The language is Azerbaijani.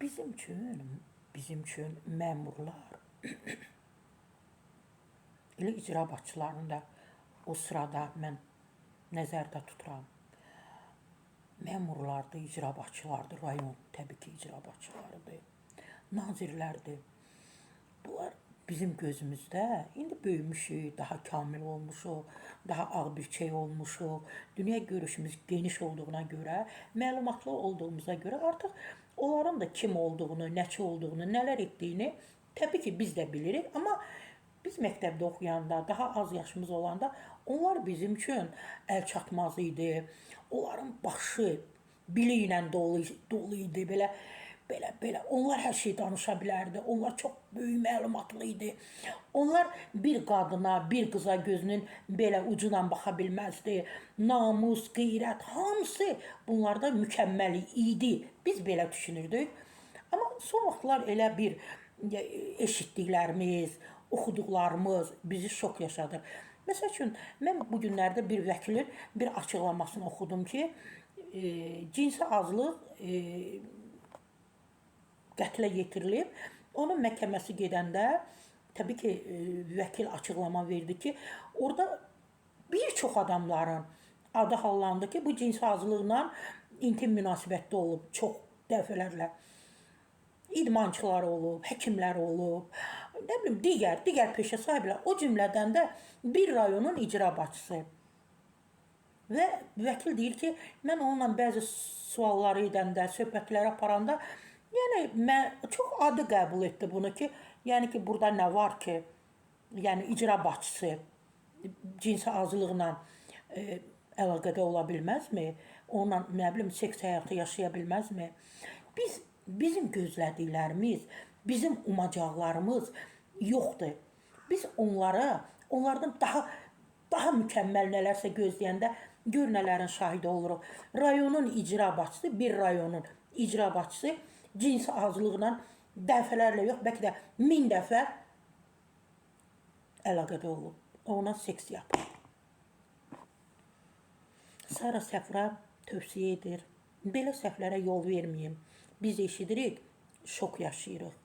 bizim üçün məmurlar, elə icra başçılarını da o sırada mən nəzərdə tuturam. Məmurlardır, icra başçılardır, rayon təbii ki, icra başçılarıdır, nazirlərdir. Bunlar bizim gözümüzdə indi böyümüşük, daha kamil olmuşuq, daha ağbirçək olmuşuq. Dünya görüşümüz geniş olduğuna görə, məlumatlı olduğumuza görə artıq onların da kim olduğunu, nəçi olduğunu, nələr etdiyini təbii ki, biz də bilirik. Amma biz məktəbdə oxuyanda, daha az yaşımız olanda onlar bizim üçün əlçatmaz idi. Onların başı biliklə dolu idi. Belə. Onlar hər şey danışa bilərdi. Onlar çox böyük məlumatlı idi. Onlar bir qadına, bir qıza gözünün belə ucuna baxa bilməzdi. Namus, qeyrət, hamısı bunlarda mükəmməl idi. Biz belə düşünürdük. Amma son vaxtlar elə bir eşitdiklərimiz, oxuduqlarımız bizi şok yaşadır. Məsəl üçün, mən bu günlərdə bir vəkilin bir açıqlamasını oxudum ki, cinsi azlıq qətlə yetirilib. Onun məhkəməsi gedəndə, təbii ki, vəkil açıqlama verdi ki, orada bir çox adamların adı hallandı ki, bu cinsi azlıqla intim münasibətdə olub çox dəfələrlə. İdmançılar olub, həkimlər olub, nə bilim, digər peşə sahibləri, o cümlədən də bir rayonun icra başçısı. Və vəkil deyir ki, mən onunla bəzi sualları edəndə, söhbətləri aparanda, yəni mən çox adi qəbul etdi bunu ki, yəni ki, burada nə var ki, yəni icra başçısı cinsi azlıqla əlaqədə ola bilməzmi? Onunla, nə bilim, seks həyatı yaşaya bilməzmi? Bizim gözlədiklərimiz, bizim umacaqlarımız yoxdur. Biz onlardan daha mükəmməl nələrsə gözləyəndə gör nələrin şahidi oluruq. Rayonun icra başçısı, bir rayonun icra başçısı cinsi azlıqla dəfələrlə yox, bəlkə də 1000 dəfə əlaqədə olub. Ona seks yapır. Sara Səfra tövsiyə edir. Belə səhvlərə yol verməyin. Biz eşidirik, şok yaşayırıq.